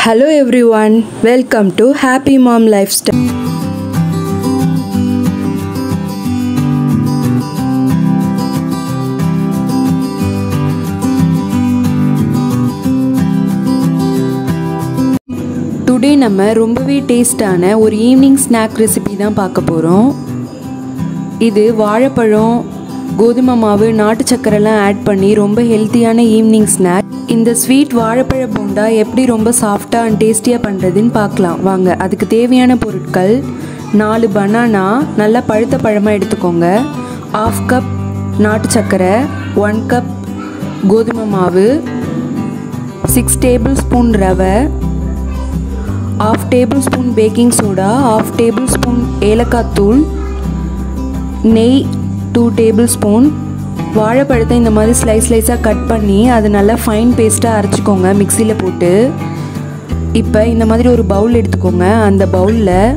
Hello everyone, welcome to Happy Mom Lifestyle. Today நம்ம ரொம்பவே டேஸ்டான ஒரு ஈவினிங் ஸ்நாக் ரெசிபி தான் பார்க்க போறோம். இது வாழைப்பழம், கோதுமை மாவு, நாட்டு சக்கரைலாம் ஆட் பண்ணி ரொம்ப ஹெல்த்தியான ஈவினிங் ஸ்நாக். இந்த ஸ்வீட் வாழைப்பழ போண்டா எப்படி ரொம்ப சாஃப்டாக அண்ட் டேஸ்டியாக பண்ணுறதுன்னு பார்க்கலாம் வாங்க. அதுக்கு தேவையான பொருட்கள்: 4 பனானா நல்லா பழுத்த பழமாக எடுத்துக்கோங்க, 1/2 கப் நாட்டு சக்கரை, 1 கப் கோதுமை மாவு, 6 டேபிள் ஸ்பூன் ரவை, 1/2 table spoon baking soda, 1/2 table spoon ஏலக்காய் தூள், நெய் 2 டேபிள் ஸ்பூன். வாழைப்பழத்தை இந்த மாதிரி ஸ்லைஸாக கட் பண்ணி அது நல்லா ஃபைன் பேஸ்ட்டாக அரைச்சிக்கோங்க மிக்சியில் போட்டு. இப்போ இந்த மாதிரி ஒரு பவுல் எடுத்துக்கோங்க. அந்த பவுலில்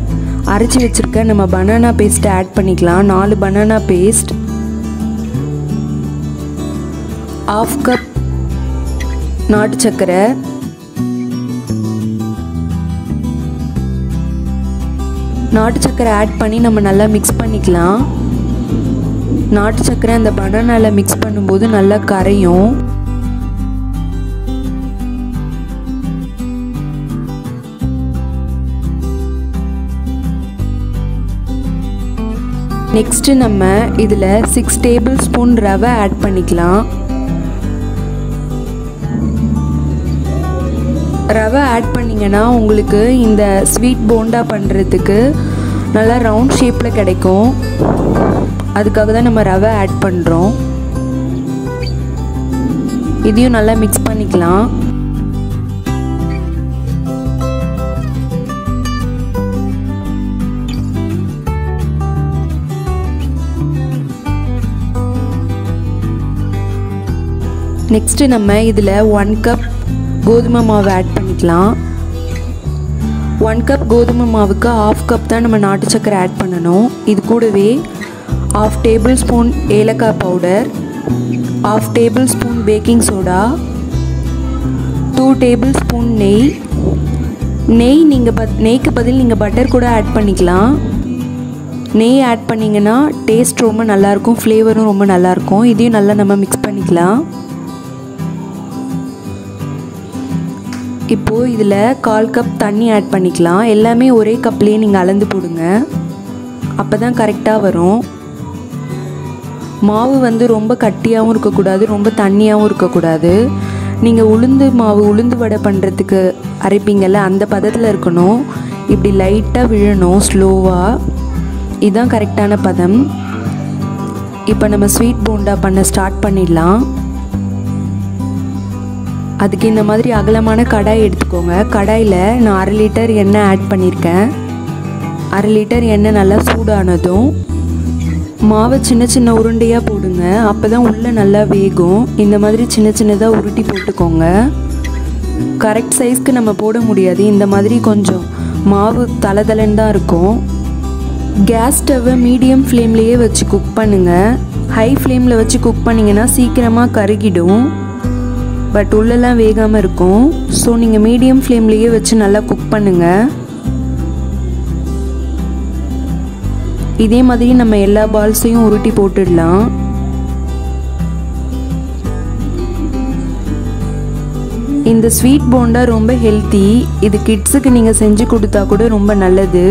அரைச்சி வச்சுருக்க நம்ம பனானா பேஸ்ட்டை ஆட் பண்ணிக்கலாம். 4 பனானா பேஸ்ட், 1/2 கப் நாட்டு சக்கரை, நாட்டு சக்கரை ஆட் பண்ணி நம்ம நல்லா மிக்ஸ் பண்ணிக்கலாம். நாட்டு சக்கரை அந்த பனானால மிக்ஸ் பண்ணும்போது நல்லா கரையும். நெக்ஸ்ட் நம்ம இதில் 6 டேபிள் ஸ்பூன் ரவை ஆட் பண்ணிக்கலாம். ரவை ஆட் பண்ணிங்கன்னா உங்களுக்கு இந்த ஸ்வீட் போண்டா பண்ணுறதுக்கு நல்லா ரவுண்ட் ஷேப்பில் கிடைக்கும். அதுக்காக தான் நம்ம ரவை ஆட் பண்ணுறோம். இதையும் நல்லா மிக்ஸ் பண்ணிக்கலாம். நெக்ஸ்ட்டு நம்ம இதில் 1 கப் கோதுமை மாவு ஆட் பண்ணிக்கலாம். 1 கப் கோதுமை மாவுக்கு 1/2 கப் தான் நம்ம நாட்டு சக்கரை ஆட் பண்ணணும். இது கூடவே 1/2 டேபிள் ஸ்பூன் ஏலக்காய் powder, 1/2 table spoon baking soda, 2 table spoon நெய். நெய்க்கு பதில் நீங்கள் பட்டர் கூட ஆட் பண்ணிக்கலாம். நெய் ஆட் பண்ணிங்கன்னா டேஸ்ட் ரொம்ப நல்லாயிருக்கும், ஃப்ளேவரும் ரொம்ப நல்லாயிருக்கும். இதையும் நல்லா நம்ம மிக்ஸ் பண்ணிக்கலாம். இப்போது இதில் 1/4 கப் தண்ணி ஆட் பண்ணிக்கலாம். எல்லாமே ஒரே கப்லேயே நீங்கள் அளந்து போடுங்க, அப்போ தான் கரெக்டாக வரும். மாவு வந்து ரொம்ப கட்டியாகவும் இருக்கக்கூடாது, ரொம்ப தண்ணியாகவும் இருக்கக்கூடாது. நீங்கள் உளுந்து வடை பண்ணுறதுக்கு அரைப்பீங்கள்ல, அந்த பதத்தில் இருக்கணும். இப்படி லைட்டாக விழணும் ஸ்லோவாக. இதுதான் கரெக்டான பதம். இப்போ நம்ம ஸ்வீட் போண்டா பண்ண ஸ்டார்ட் பண்ணிடலாம். அதுக்கு இந்த மாதிரி அகலமான கடாய் எடுத்துக்கோங்க. கடாயில் நான் 1/2 லிட்டர் எண்ணெய் ஆட் பண்ணியிருக்கேன். 1/2 லிட்டர் எண்ணெய் நல்லா சூடானதும் மாவை சின்ன சின்ன உருண்டையாக போடுங்க. அப்போ தான் உள்ளே நல்லா வேகும். இந்த மாதிரி சின்ன சின்னதாக உருட்டி போட்டுக்கோங்க. கரெக்ட் சைஸ்க்கு நம்ம போட முடியாது, இந்த மாதிரி கொஞ்சம் மாவு தளதளன்னு தான் இருக்கும். கேஸ் ஸ்டவ்வை மீடியம் ஃப்ளேம்லேயே வச்சு குக் பண்ணுங்கள். ஹை ஃப்ளேமில் வச்சு குக் பண்ணிங்கன்னா சீக்கிரமாக கருகிடும், பட் உள்ளெல்லாம் வேகாமல் இருக்கும். ஸோ நீங்கள் மீடியம் ஃப்ளேம்லேயே வச்சு நல்லா குக் பண்ணுங்கள். இதே மாதிரி நம்ம எல்லா பால்ஸையும் உருட்டி போட்டுடலாம். இந்த ஸ்வீட் போண்டா ரொம்ப ஹெல்த்தி. இது கிட்ஸுக்கு நீங்கள் செஞ்சு கொடுத்தா கூட ரொம்ப நல்லது.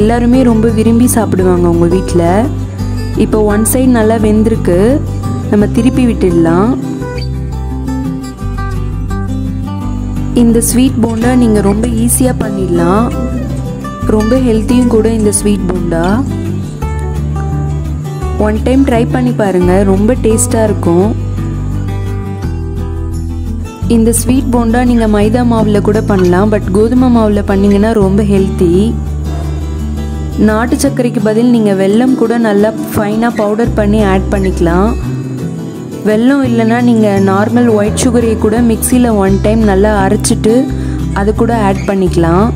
எல்லாருமே ரொம்ப விரும்பி சாப்பிடுவாங்க உங்கள் வீட்டில். இப்போ 1 சைடு நல்லா வெந்திருக்கு, நம்ம திருப்பி விட்டுடலாம். இந்த ஸ்வீட் போண்டா நீங்கள் ரொம்ப ஈஸியாக பண்ணிடலாம், ரொம்ப ஹெல்த்தியும் கூட இந்த ஸ்வீட் போண்டா. 1 டைம் ட்ரை பண்ணி பாருங்கள், ரொம்ப டேஸ்ட்டாக இருக்கும். இந்த ஸ்வீட் போண்டா நீங்கள் மைதா மாவில் கூட பண்ணலாம், பட் கோதுமை மாவில் பண்ணிங்கன்னா ரொம்ப ஹெல்த்தி. நாட்டு சர்க்கரைக்கு பதில் நீங்கள் வெல்லம் கூட நல்லா ஃபைனாக பவுடர் பண்ணி ஆட் பண்ணிக்கலாம். வெல்லம் இல்லைன்னா நீங்கள் நார்மல் ஒயிட் சுகரை கூட மிக்சியில் 1 டைம் நல்லா அரைச்சிட்டு அது கூட ஆட் பண்ணிக்கலாம்.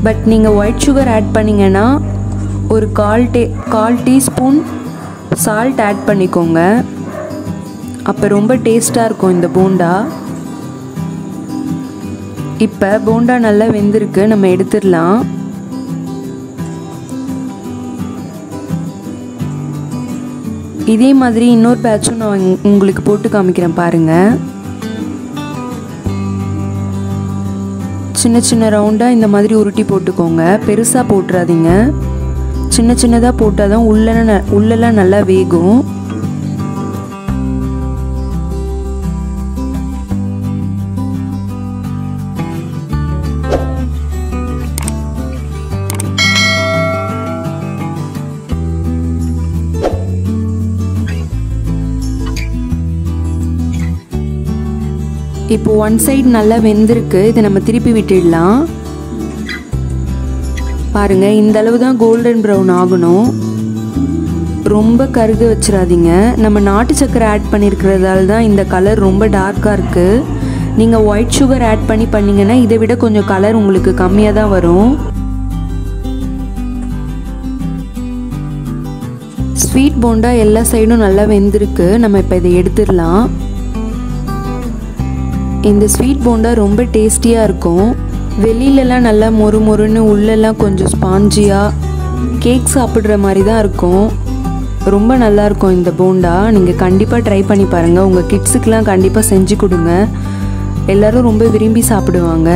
பட் நீங்கள் ஒயிட் சுகர் ஆட் பண்ணிங்கன்னா ஒரு 1/4 டீஸ்பூன் சால்ட் ஆட் பண்ணிக்கோங்க. அப்போ ரொம்ப டேஸ்ட்டாக இருக்கும் இந்த போண்டா. இப்போ போண்டா நல்லா வெந்திருக்கு, நம்ம எடுத்துடலாம். இதே மாதிரி இன்னொரு பேட்சும் நான் உங்களுக்கு போட்டு காமிக்கிறேன் பாருங்கள். சின்ன சின்ன ரவுண்டாக இந்த மாதிரி உருட்டி போட்டுக்கோங்க, பெருசாக போட்டுறாதீங்க. சின்ன சின்னதாக போட்டால் தான் உள்ளெல்லாம் நல்லா வேகும். இப்போ ஒன் சைடு நல்லா வெந்திருக்கு, இதை நம்ம திருப்பி விட்டுடலாம். பாருங்கள், இந்த அளவு தான் கோல்டன் ப்ரௌன் ஆகணும், ரொம்ப கருக வச்சிடாதீங்க. நம்ம நாட்டு சக்கரை ஆட் பண்ணியிருக்கிறதால தான் இந்த கலர் ரொம்ப டார்க்காக இருக்குது. நீங்கள் ஒயிட் சுகர் ஆட் பண்ணிங்கன்னா இதை விட கொஞ்சம் கலர் உங்களுக்கு கம்மியாக தான் வரும். ஸ்வீட் போண்டா எல்லா சைடும் நல்லா வெந்திருக்கு, நம்ம இப்போ இதை எடுத்துடலாம். இந்த ஸ்வீட் போண்டா ரொம்ப டேஸ்டியாக இருக்கும். வெளியிலலாம் நல்லா மொறு மொறுன்னு, உள்ளெல்லாம் கொஞ்சம் ஸ்பாஞ்சியாக கேக் சாப்பிட்ற மாதிரி தான் இருக்கும். ரொம்ப நல்லாயிருக்கும் இந்த போண்டா. நீங்கள் கண்டிப்பாக ட்ரை பண்ணி பாருங்கள். உங்கள் கிட்ஸுக்கெலாம் கண்டிப்பாக செஞ்சு கொடுங்க, எல்லோரும் ரொம்ப விரும்பி சாப்பிடுவாங்க.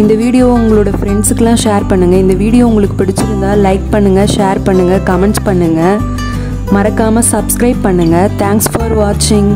இந்த வீடியோ உங்களோட ஃப்ரெண்ட்ஸுக்கெலாம் ஷேர் பண்ணுங்கள். இந்த வீடியோ உங்களுக்கு பிடிச்சிருந்தா லைக் பண்ணுங்கள், ஷேர் பண்ணுங்கள், கமெண்ட்ஸ் பண்ணுங்கள். மறக்காமல் சப்ஸ்கிரைப் பண்ணுங்கள். தேங்க்ஸ் ஃபார் வாட்சிங்.